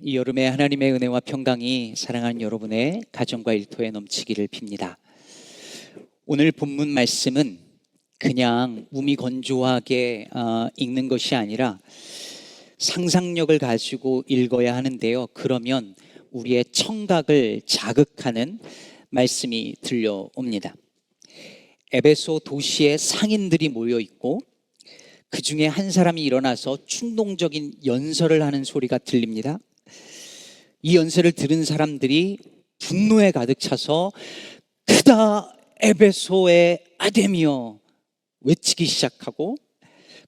이 여름에 하나님의 은혜와 평강이 사랑하는 여러분의 가정과 일터에 넘치기를 빕니다. 오늘 본문 말씀은 그냥 무미건조하게 읽는 것이 아니라 상상력을 가지고 읽어야 하는데요. 그러면 우리의 청각을 자극하는 말씀이 들려옵니다. 에베소 도시에 상인들이 모여 있고 그 중에 한 사람이 일어나서 충동적인 연설을 하는 소리가 들립니다. 이 연설을 들은 사람들이 분노에 가득 차서 크다 에베소의 아데미여 외치기 시작하고,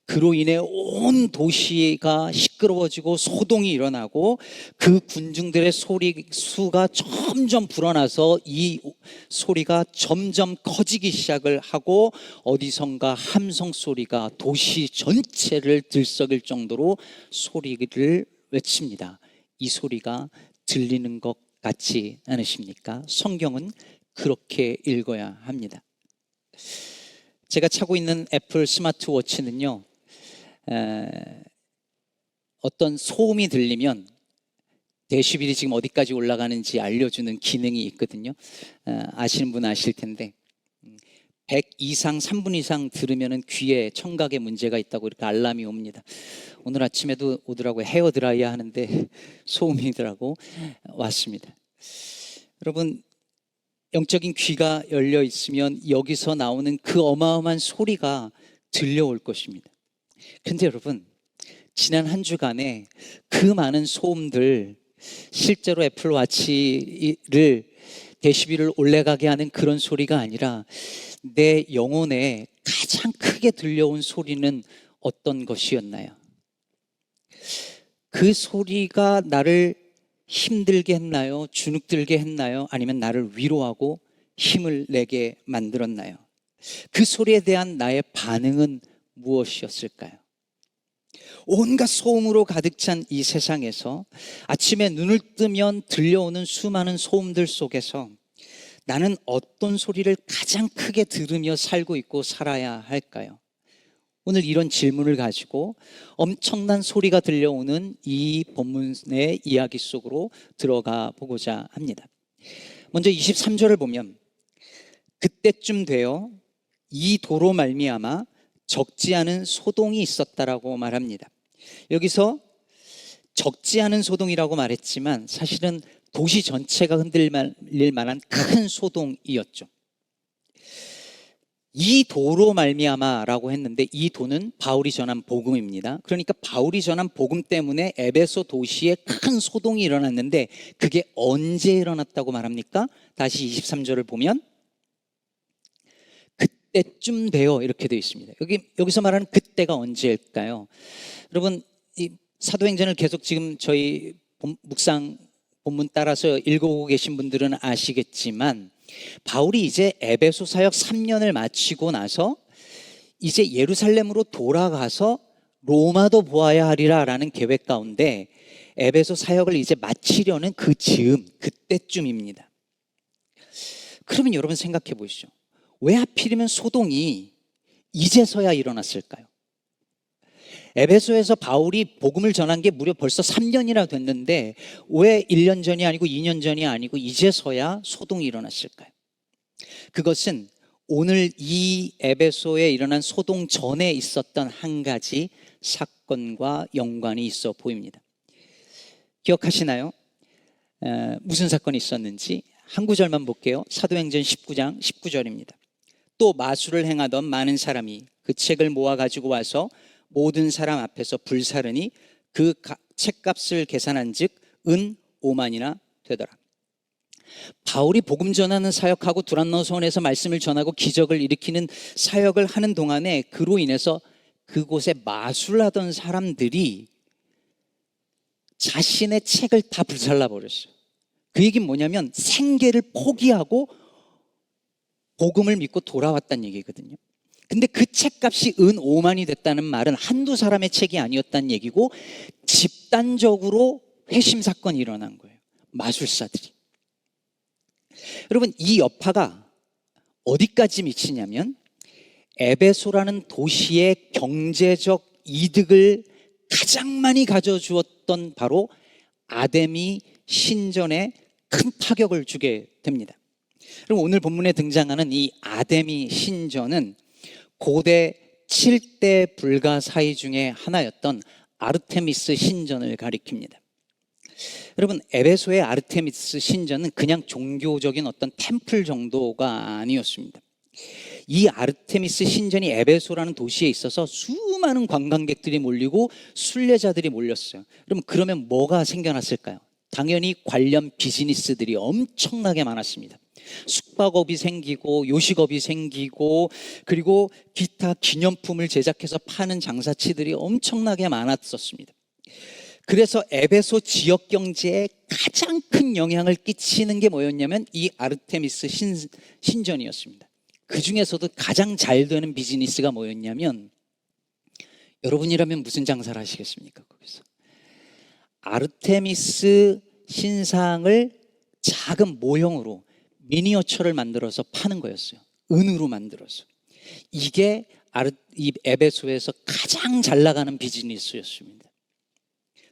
그로 인해 온 도시가 시끄러워지고 소동이 일어나고 그 군중들의 소리 수가 점점 불어나서 이 소리가 점점 커지기 시작을 하고 어디선가 함성 소리가 도시 전체를 들썩일 정도로 소리를 외칩니다. 이 소리가 들리는 것 같지 않으십니까? 성경은 그렇게 읽어야 합니다. 제가 차고 있는 애플 스마트워치는요, 어떤 소음이 들리면 데시벨이 지금 어디까지 올라가는지 알려주는 기능이 있거든요. 아시는 분 아실 텐데 100 이상 3분 이상 들으면 귀에 청각에 문제가 있다고 이렇게 알람이 옵니다. 오늘 아침에도 오더라고요. 헤어 드라이어 하는데 소음이더라고 왔습니다. 여러분, 영적인 귀가 열려 있으면 여기서 나오는 그 어마어마한 소리가 들려올 것입니다. 근데 여러분, 지난 한 주간에 그 많은 소음들, 실제로 애플워치를 데시벨을 올라가게 하는 그런 소리가 아니라 내 영혼에 가장 크게 들려온 소리는 어떤 것이었나요? 그 소리가 나를 힘들게 했나요? 주눅들게 했나요? 아니면 나를 위로하고 힘을 내게 만들었나요? 그 소리에 대한 나의 반응은 무엇이었을까요? 온갖 소음으로 가득 찬 이 세상에서 아침에 눈을 뜨면 들려오는 수많은 소음들 속에서 나는 어떤 소리를 가장 크게 들으며 살고 있고 살아야 할까요? 오늘 이런 질문을 가지고 엄청난 소리가 들려오는 이 본문의 이야기 속으로 들어가 보고자 합니다. 먼저 23절을 보면 그때쯤 되어 이 도로 말미암아 적지 않은 소동이 있었다라고 말합니다. 여기서 적지 않은 소동이라고 말했지만 사실은 도시 전체가 흔들릴 만한 큰 소동이었죠. 이 도로 말미암아라고 했는데 이 도는 바울이 전한 복음입니다. 그러니까 바울이 전한 복음 때문에 에베소 도시에 큰 소동이 일어났는데 그게 언제 일어났다고 말합니까? 다시 23절을 보면 그때쯤 되어 이렇게 되어 있습니다. 여기서 말하는 그때가 언제일까요? 여러분, 이 사도행전을 계속 지금 저희 묵상 본문 따라서 읽어오고 계신 분들은 아시겠지만 바울이 이제 에베소 사역 3년을 마치고 나서 이제 예루살렘으로 돌아가서 로마도 보아야 하리라 라는 계획 가운데 에베소 사역을 이제 마치려는 그 즈음, 그때쯤입니다. 그러면 여러분 생각해 보시죠. 왜 하필이면 소동이 이제서야 일어났을까요? 에베소에서 바울이 복음을 전한 게 무려 벌써 3년이나 됐는데 왜 1년 전이 아니고 2년 전이 아니고 이제서야 소동이 일어났을까요? 그것은 오늘 이 에베소에 일어난 소동 전에 있었던 한 가지 사건과 연관이 있어 보입니다. 기억하시나요? 무슨 사건이 있었는지 한 구절만 볼게요. 사도행전 19장 19절입니다. 또 마술을 행하던 많은 사람이 그 책을 모아 가지고 와서 모든 사람 앞에서 불사르니 그 책값을 계산한 즉 은 5만이나 되더라. 바울이 복음 전하는 사역하고 두란노선에서 말씀을 전하고 기적을 일으키는 사역을 하는 동안에 그로 인해서 그곳에 마술하던 사람들이 자신의 책을 다 불살라 버렸어요. 그 얘기는 뭐냐면 생계를 포기하고 복음을 믿고 돌아왔다는 얘기거든요. 근데 그 책값이 은 5만이 됐다는 말은 한두 사람의 책이 아니었다는 얘기고 집단적으로 회심 사건이 일어난 거예요. 마술사들이. 여러분, 이 여파가 어디까지 미치냐면 에베소라는 도시의 경제적 이득을 가장 많이 가져주었던 바로 아데미 신전에 큰 타격을 주게 됩니다. 그럼 오늘 본문에 등장하는 이 아데미 신전은 고대 7대 불가사의 중에 하나였던 아르테미스 신전을 가리킵니다. 여러분, 에베소의 아르테미스 신전은 그냥 종교적인 어떤 템플 정도가 아니었습니다. 이 아르테미스 신전이 에베소라는 도시에 있어서 수많은 관광객들이 몰리고 순례자들이 몰렸어요. 그러면 뭐가 생겨났을까요? 당연히 관련 비즈니스들이 엄청나게 많았습니다. 숙박업이 생기고 요식업이 생기고, 그리고 기타 기념품을 제작해서 파는 장사치들이 엄청나게 많았었습니다. 그래서 에베소 지역 경제에 가장 큰 영향을 끼치는 게 뭐였냐면 이 아르테미스 신전이었습니다. 그 중에서도 가장 잘 되는 비즈니스가 뭐였냐면, 여러분이라면 무슨 장사를 하시겠습니까? 거기서 아르테미스 신상을 작은 모형으로 미니어처를 만들어서 파는 거였어요. 은으로 만들어서. 이게 이 에베소에서 가장 잘 나가는 비즈니스였습니다.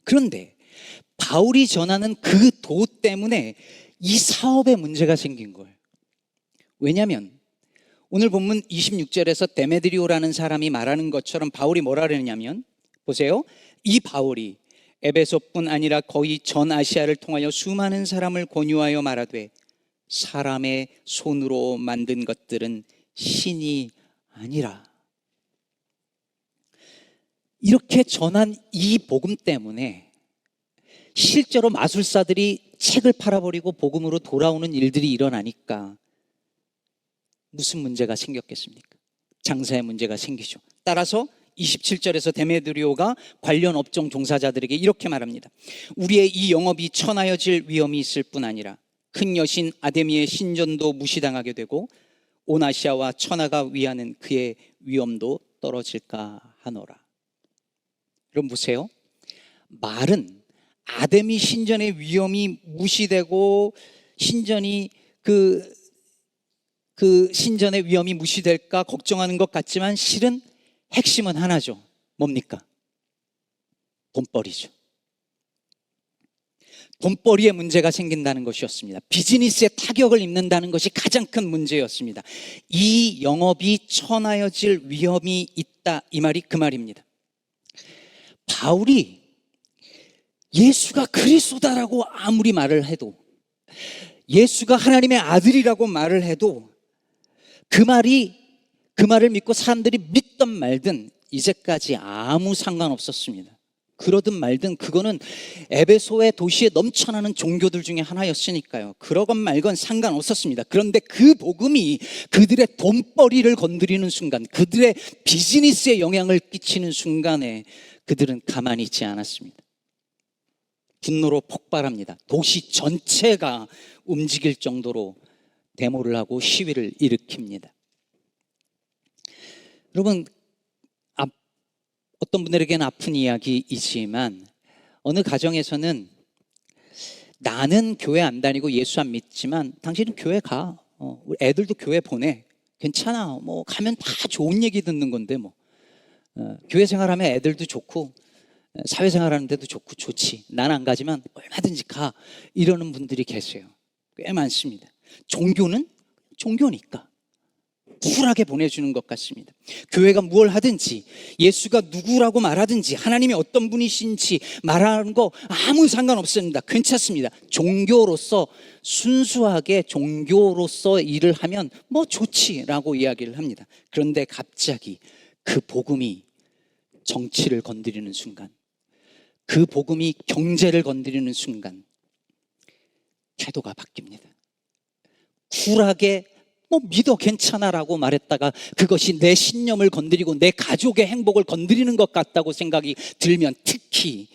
그런데 바울이 전하는 그 도 때문에 이 사업에 문제가 생긴 거예요. 왜냐하면 오늘 본문 26절에서 데메드리오라는 사람이 말하는 것처럼 바울이 뭐라 그러냐면, 보세요. 이 바울이 에베소뿐 아니라 거의 전 아시아를 통하여 수많은 사람을 권유하여 말하되 사람의 손으로 만든 것들은 신이 아니라. 이렇게 전한 이 복음 때문에 실제로 마술사들이 책을 팔아버리고 복음으로 돌아오는 일들이 일어나니까 무슨 문제가 생겼겠습니까? 장사에 문제가 생기죠. 따라서 27절에서 데메드리오가 관련 업종 종사자들에게 이렇게 말합니다. 우리의 이 영업이 천하여질 위험이 있을 뿐 아니라 큰 여신 아데미의 신전도 무시당하게 되고 온 아시아와 천하가 위하는 그의 위엄도 떨어질까 하노라. 여러분 보세요. 말은 아데미 신전의 위엄이 무시되고 신전이 그 신전의 위엄이 무시될까 걱정하는 것 같지만 실은 핵심은 하나죠. 뭡니까? 돈벌이죠. 돈벌이에 문제가 생긴다는 것이었습니다. 비즈니스에 타격을 입는다는 것이 가장 큰 문제였습니다. 이 영업이 천하여질 위험이 있다, 이 말이 그 말입니다. 바울이 예수가 그리스도다라고 아무리 말을 해도, 예수가 하나님의 아들이라고 말을 해도 그 말을 믿고 사람들이 믿든 말든 이제까지 아무 상관없었습니다. 그러든 말든 그거는 에베소의 도시에 넘쳐나는 종교들 중에 하나였으니까요. 그러건 말건 상관없었습니다. 그런데 그 복음이 그들의 돈벌이를 건드리는 순간, 그들의 비즈니스에 영향을 끼치는 순간에 그들은 가만히 있지 않았습니다. 분노로 폭발합니다. 도시 전체가 움직일 정도로 데모를 하고 시위를 일으킵니다. 여러분, 어떤 분들에게는 아픈 이야기이지만 어느 가정에서는 나는 교회 안 다니고 예수 안 믿지만 당신은 교회 가. 우리 애들도 교회 보내. 괜찮아. 뭐 가면 다 좋은 얘기 듣는 건데 뭐. 교회 생활하면 애들도 좋고 사회생활하는 데도 좋고 좋지. 난 안 가지만 얼마든지 가. 이러는 분들이 계세요. 꽤 많습니다. 종교는 종교니까 쿨하게 보내주는 것 같습니다. 교회가 무엇을 하든지, 예수가 누구라고 말하든지, 하나님이 어떤 분이신지 말하는 거 아무 상관없습니다. 괜찮습니다. 종교로서, 순수하게 종교로서 일을 하면 뭐 좋지라고 이야기를 합니다. 그런데 갑자기 그 복음이 정치를 건드리는 순간, 그 복음이 경제를 건드리는 순간 태도가 바뀝니다. 쿨하게 뭐 믿어 괜찮아라고 말했다가 그것이 내 신념을 건드리고 내 가족의 행복을 건드리는 것 같다고 생각이 들면, 특히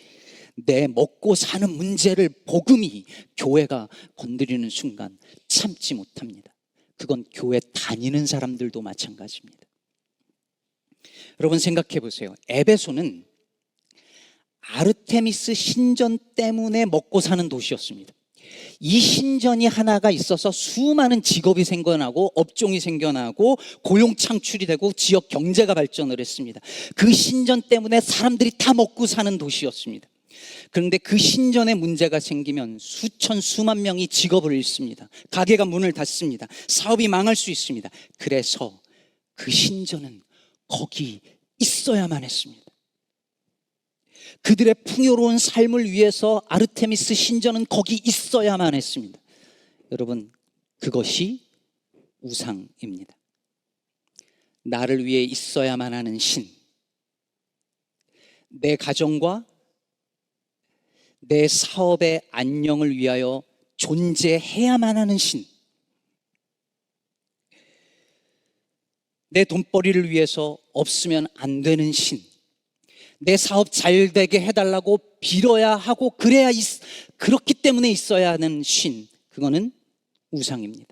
내 먹고 사는 문제를 복음이, 교회가 건드리는 순간 참지 못합니다. 그건 교회 다니는 사람들도 마찬가지입니다. 여러분 생각해 보세요. 에베소는 아르테미스 신전 때문에 먹고 사는 도시였습니다. 이 신전이 하나가 있어서 수많은 직업이 생겨나고 업종이 생겨나고 고용 창출이 되고 지역 경제가 발전을 했습니다. 그 신전 때문에 사람들이 다 먹고 사는 도시였습니다. 그런데 그 신전에 문제가 생기면 수천 수만 명이 직업을 잃습니다. 가게가 문을 닫습니다. 사업이 망할 수 있습니다. 그래서 그 신전은 거기 있어야만 했습니다. 그들의 풍요로운 삶을 위해서 아르테미스 신전은 거기 있어야만 했습니다. 여러분, 그것이 우상입니다. 나를 위해 있어야만 하는 신, 내 가정과 내 사업의 안녕을 위하여 존재해야만 하는 신, 내 돈벌이를 위해서 없으면 안 되는 신, 내 사업 잘 되게 해달라고 빌어야 하고 그렇기 때문에 있어야 하는 신, 그거는 우상입니다.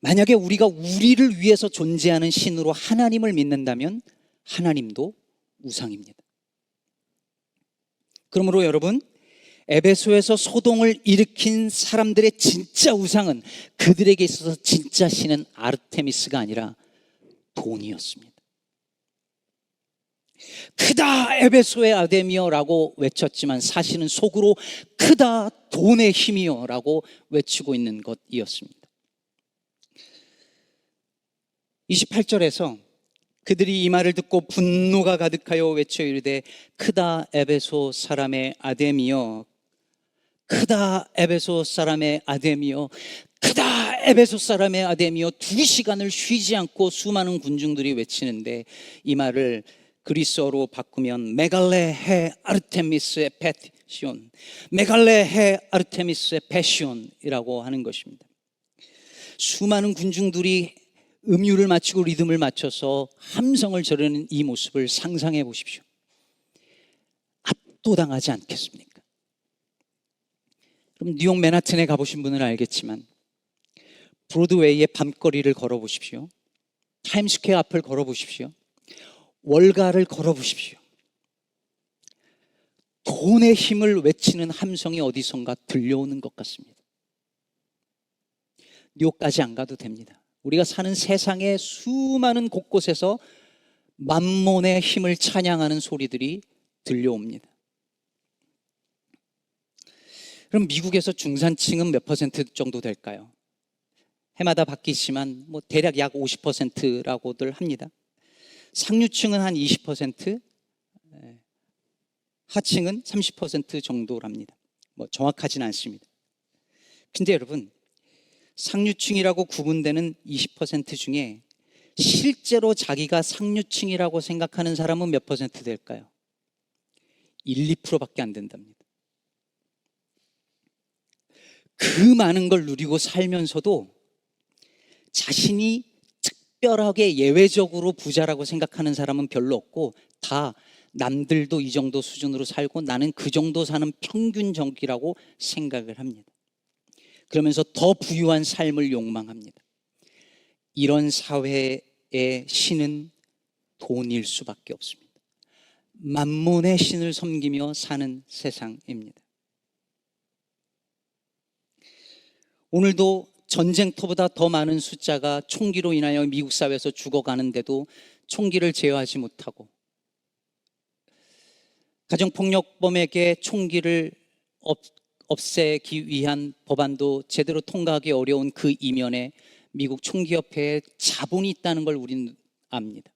만약에 우리가 우리를 위해서 존재하는 신으로 하나님을 믿는다면 하나님도 우상입니다. 그러므로 여러분, 에베소에서 소동을 일으킨 사람들의 진짜 우상은, 그들에게 있어서 진짜 신은 아르테미스가 아니라 돈이었습니다. 크다 에베소의 아데미여 라고 외쳤지만 사실은 속으로 크다 돈의 힘이여 라고 외치고 있는 것이었습니다. 28절에서 그들이 이 말을 듣고 분노가 가득하여 외쳐 이르되 크다 에베소 사람의 아데미여, 크다 에베소 사람의 아데미여, 크다 에베소 사람의 아데미여, 2시간을 쉬지 않고 수많은 군중들이 외치는데, 이 말을 그리스어로 바꾸면 메갈레헤 아르테미스의 패시온, 메갈레헤 아르테미스의 패시온이라고 하는 것입니다. 수많은 군중들이 음유를 마치고 리듬을 맞춰서 함성을 저르는 이 모습을 상상해 보십시오. 압도당하지 않겠습니까? 그럼 뉴욕 맨하튼에 가보신 분은 알겠지만 브로드웨이의 밤거리를 걸어보십시오. 타임스퀘어 앞을 걸어보십시오. 월가를 걸어보십시오. 돈의 힘을 외치는 함성이 어디선가 들려오는 것 같습니다. 뉴욕까지 안 가도 됩니다. 우리가 사는 세상의 수많은 곳곳에서 만몬의 힘을 찬양하는 소리들이 들려옵니다. 그럼 미국에서 중산층은 몇 퍼센트 정도 될까요? 해마다 바뀌지만 대략 약 50%라고들 합니다. 상류층은 한 20%, 하층은 30% 정도랍니다. 정확하진 않습니다. 근데 여러분, 상류층이라고 구분되는 20% 중에 실제로 자기가 상류층이라고 생각하는 사람은 몇 퍼센트 될까요? 1, 2%밖에 안 된답니다. 그 많은 걸 누리고 살면서도 자신이 특별하게 예외적으로 부자라고 생각하는 사람은 별로 없고, 다 남들도 이 정도 수준으로 살고 나는 그 정도 사는 평균적이라고 생각을 합니다. 그러면서 더 부유한 삶을 욕망합니다. 이런 사회의 신은 돈일 수밖에 없습니다. 만몬의 신을 섬기며 사는 세상입니다. 오늘도 전쟁터보다 더 많은 숫자가 총기로 인하여 미국 사회에서 죽어가는데도 총기를 제어하지 못하고, 가정폭력범에게 총기를 없애기 위한 법안도 제대로 통과하기 어려운 그 이면에 미국 총기협회에 자본이 있다는 걸 우리는 압니다.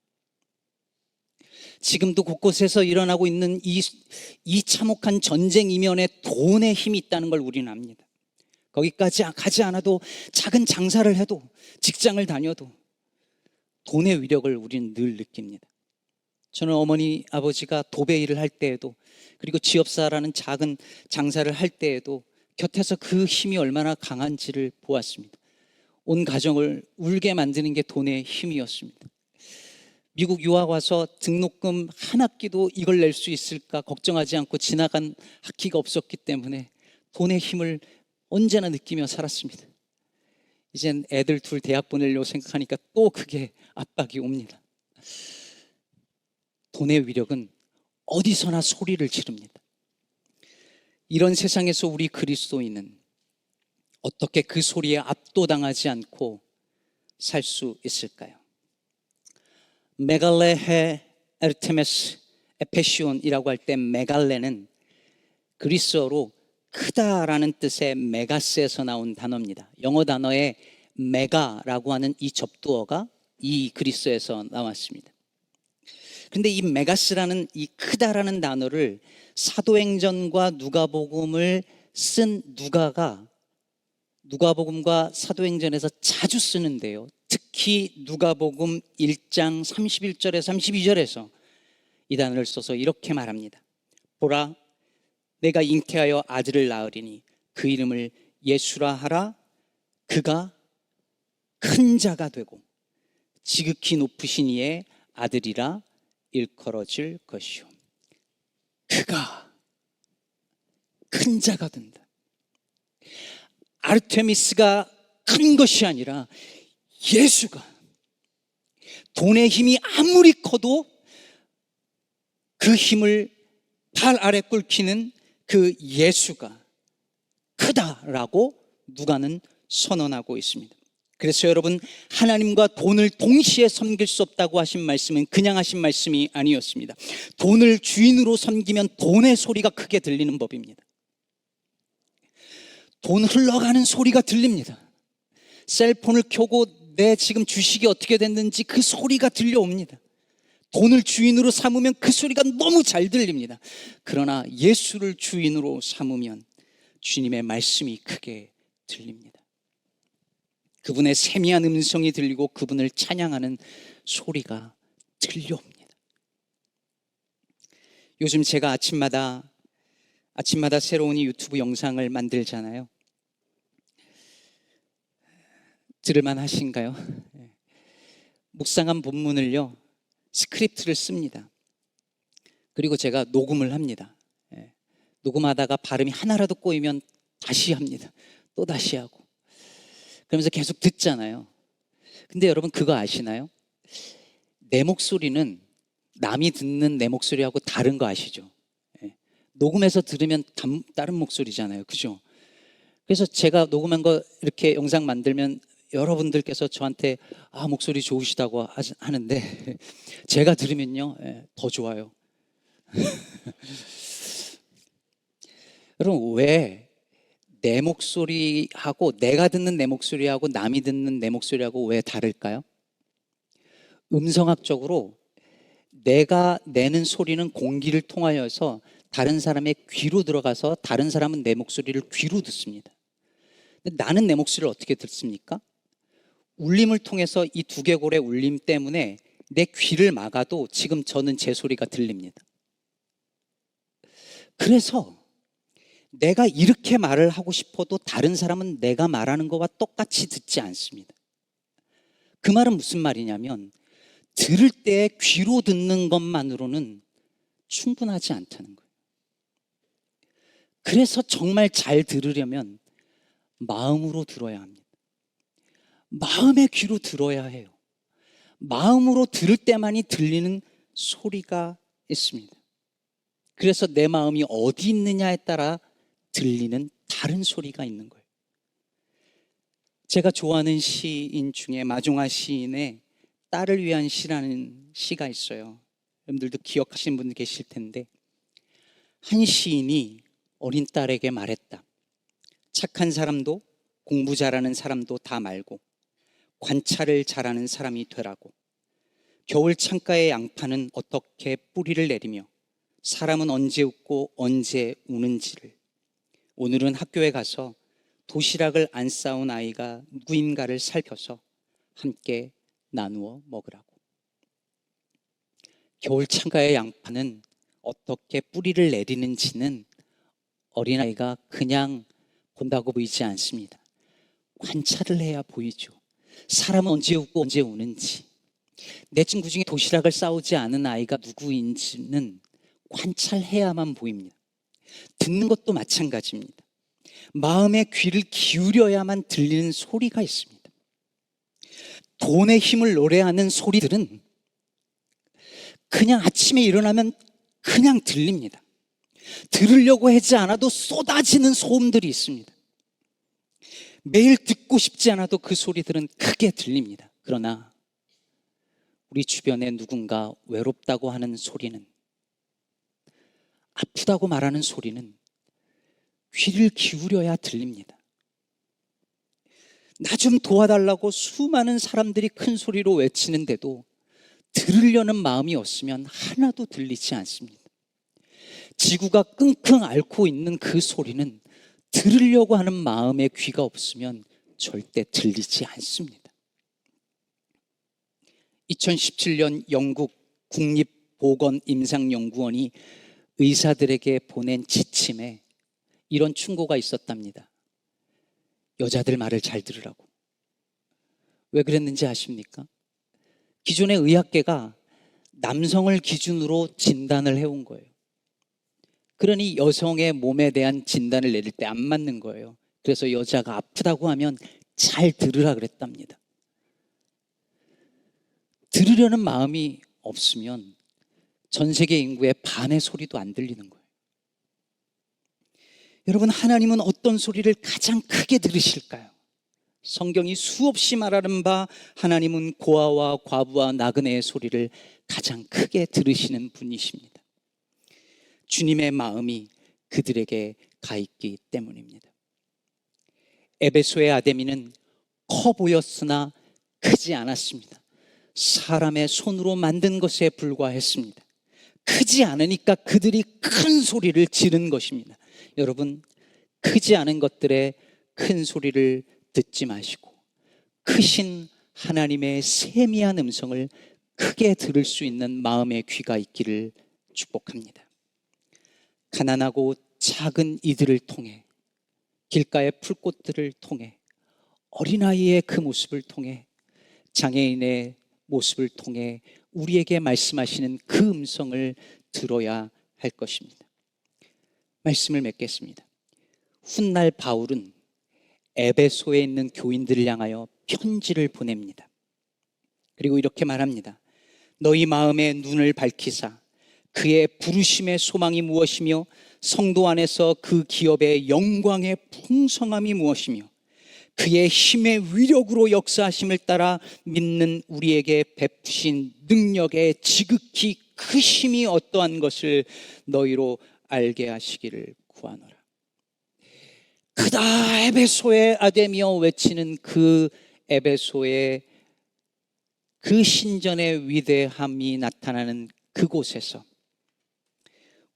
지금도 곳곳에서 일어나고 있는 이 참혹한 전쟁 이면에 돈의 힘이 있다는 걸 우리는 압니다. 거기까지 가지 않아도 작은 장사를 해도, 직장을 다녀도 돈의 위력을 우리는 늘 느낍니다. 저는 어머니 아버지가 도배 일을 할 때에도, 그리고 지업사라는 작은 장사를 할 때에도 곁에서 그 힘이 얼마나 강한지를 보았습니다. 온 가정을 울게 만드는 게 돈의 힘이었습니다. 미국 유학 와서 등록금 한 학기도 이걸 낼 수 있을까 걱정하지 않고 지나간 학기가 없었기 때문에 돈의 힘을 언제나 느끼며 살았습니다. 이젠 애들 둘 대학 보내려고 생각하니까 또 그게 압박이 옵니다. 돈의 위력은 어디서나 소리를 지릅니다. 이런 세상에서 우리 그리스도인은 어떻게 그 소리에 압도당하지 않고 살 수 있을까요? 메갈레헤 아르테미스 에페시온이라고 할 때 메갈레는 그리스어로 크다라는 뜻의 메가스에서 나온 단어입니다. 영어 단어의 메가라고 하는 이 접두어가 이 그리스어에서 나왔습니다. 그런데 이 메가스라는 이 크다라는 단어를 사도행전과 누가복음을 쓴 누가가 누가복음과 사도행전에서 자주 쓰는데요. 특히 누가복음 1장 31절에 32절에서 이 단어를 써서 이렇게 말합니다. 보라, 내가 잉태하여 아들을 낳으리니 그 이름을 예수라 하라. 그가 큰 자가 되고 지극히 높으신 이의 아들이라 일컬어질 것이요. 그가 큰 자가 된다. 아르테미스가 큰 것이 아니라 예수가, 돈의 힘이 아무리 커도 그 힘을 발 아래 꿇기는 그 예수가 크다라고 누가는 선언하고 있습니다. 그래서 여러분, 하나님과 돈을 동시에 섬길 수 없다고 하신 말씀은 그냥 하신 말씀이 아니었습니다. 돈을 주인으로 섬기면 돈의 소리가 크게 들리는 법입니다. 돈 흘러가는 소리가 들립니다. 셀폰을 켜고 내 지금 주식이 어떻게 됐는지 그 소리가 들려옵니다. 돈을 주인으로 삼으면 그 소리가 너무 잘 들립니다. 그러나 예수를 주인으로 삼으면 주님의 말씀이 크게 들립니다. 그분의 세미한 음성이 들리고 그분을 찬양하는 소리가 들려옵니다. 요즘 제가 아침마다 새로운 유튜브 영상을 만들잖아요. 들을만 하신가요? 묵상한 본문을요, 스크립트를 씁니다. 그리고 제가 녹음을 합니다. 녹음하다가 발음이 하나라도 꼬이면 다시 합니다. 또 다시 하고. 그러면서 계속 듣잖아요. 근데 여러분 그거 아시나요? 내 목소리는 남이 듣는 내 목소리하고 다른 거 아시죠? 녹음해서 들으면 다른 목소리잖아요. 그죠? 그래서 제가 녹음한 거 이렇게 영상 만들면 여러분들께서 저한테 목소리 좋으시다고 하는데 제가 들으면요, 더 좋아요. 여러분, 왜 내 목소리하고 내가 듣는 내 목소리하고 남이 듣는 내 목소리하고 왜 다를까요? 음성학적으로 내가 내는 소리는 공기를 통하여서 다른 사람의 귀로 들어가서 다른 사람은 내 목소리를 귀로 듣습니다. 근데 나는 내 목소리를 어떻게 듣습니까? 울림을 통해서 이 두개골의 울림 때문에 내 귀를 막아도 지금 저는 제 소리가 들립니다. 그래서 내가 이렇게 말을 하고 싶어도 다른 사람은 내가 말하는 것과 똑같이 듣지 않습니다. 그 말은 무슨 말이냐면 들을 때 귀로 듣는 것만으로는 충분하지 않다는 거예요. 그래서 정말 잘 들으려면 마음으로 들어야 합니다. 마음의 귀로 들어야 해요. 마음으로 들을 때만이 들리는 소리가 있습니다. 그래서 내 마음이 어디 있느냐에 따라 들리는 다른 소리가 있는 거예요. 제가 좋아하는 시인 중에 마종아 시인의 딸을 위한 시라는 시가 있어요. 여러분들도 기억하시는 분들 계실 텐데, 한 시인이 어린 딸에게 말했다. 착한 사람도 공부 잘하는 사람도 다 말고 관찰을 잘하는 사람이 되라고. 겨울 창가의 양파는 어떻게 뿌리를 내리며 사람은 언제 웃고 언제 우는지를, 오늘은 학교에 가서 도시락을 안 싸온 아이가 누구인가를 살펴서 함께 나누어 먹으라고. 겨울 창가의 양파는 어떻게 뿌리를 내리는지는 어린아이가 그냥 본다고 보이지 않습니다. 관찰을 해야 보이죠. 사람은 언제 웃고 언제 우는지, 내 친구 중에 도시락을 싸오지 않은 아이가 누구인지는 관찰해야만 보입니다. 듣는 것도 마찬가지입니다. 마음의 귀를 기울여야만 들리는 소리가 있습니다. 돈의 힘을 노래하는 소리들은 그냥 아침에 일어나면 그냥 들립니다. 들으려고 하지 않아도 쏟아지는 소음들이 있습니다. 매일 듣고 싶지 않아도 그 소리들은 크게 들립니다. 그러나 우리 주변에 누군가 외롭다고 하는 소리는 아프다고 말하는 소리는 귀를 기울여야 들립니다. 나 좀 도와달라고 수많은 사람들이 큰 소리로 외치는데도 들으려는 마음이 없으면 하나도 들리지 않습니다. 지구가 끙끙 앓고 있는 그 소리는 들으려고 하는 마음의 귀가 없으면 절대 들리지 않습니다. 2017년 영국 국립보건임상연구원이 의사들에게 보낸 지침에 이런 충고가 있었답니다. 여자들 말을 잘 들으라고. 왜 그랬는지 아십니까? 기존의 의학계가 남성을 기준으로 진단을 해온 거예요. 그러니 여성의 몸에 대한 진단을 내릴 때 안 맞는 거예요. 그래서 여자가 아프다고 하면 잘 들으라 그랬답니다. 들으려는 마음이 없으면 전 세계 인구의 반의 소리도 안 들리는 거예요. 여러분, 하나님은 어떤 소리를 가장 크게 들으실까요? 성경이 수없이 말하는 바 하나님은 고아와 과부와 나그네의 소리를 가장 크게 들으시는 분이십니다. 주님의 마음이 그들에게 가 있기 때문입니다. 에베소의 아데미는 커 보였으나 크지 않았습니다. 사람의 손으로 만든 것에 불과했습니다. 크지 않으니까 그들이 큰 소리를 지른 것입니다. 여러분, 크지 않은 것들의 큰 소리를 듣지 마시고 크신 하나님의 세미한 음성을 크게 들을 수 있는 마음의 귀가 있기를 축복합니다. 가난하고 작은 이들을 통해, 길가의 풀꽃들을 통해, 어린아이의 그 모습을 통해, 장애인의 모습을 통해 우리에게 말씀하시는 그 음성을 들어야 할 것입니다. 말씀을 맺겠습니다. 훗날 바울은 에베소에 있는 교인들을 향하여 편지를 보냅니다. 그리고 이렇게 말합니다. 너희 마음의 눈을 밝히사 그의 부르심의 소망이 무엇이며 성도 안에서 그 기업의 영광의 풍성함이 무엇이며 그의 힘의 위력으로 역사하심을 따라 믿는 우리에게 베푸신 능력의 지극히 크심이 어떠한 것을 너희로 알게 하시기를 구하노라. 크다 에베소의 아데미여 외치는 그 에베소의 그 신전의 위대함이 나타나는 그곳에서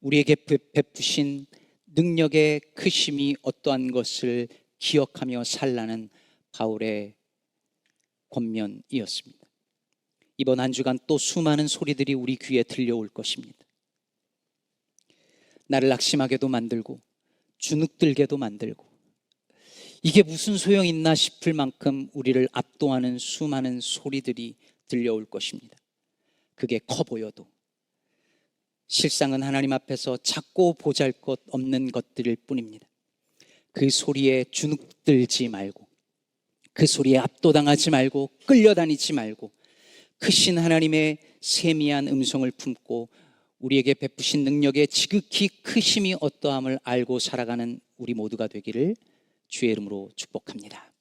우리에게 베푸신 능력의 크심이 어떠한 것을 기억하며 살라는 바울의 권면이었습니다. 이번 한 주간 또 수많은 소리들이 우리 귀에 들려올 것입니다. 나를 낙심하게도 만들고 주눅들게도 만들고 이게 무슨 소용이 있나 싶을 만큼 우리를 압도하는 수많은 소리들이 들려올 것입니다. 그게 커 보여도 실상은 하나님 앞에서 작고 보잘것없는 것들일 뿐입니다. 그 소리에 주눅들지 말고 그 소리에 압도당하지 말고 끌려다니지 말고 크신 하나님의 세미한 음성을 품고 우리에게 베푸신 능력의 지극히 크심이 어떠함을 알고 살아가는 우리 모두가 되기를 주의 이름으로 축복합니다.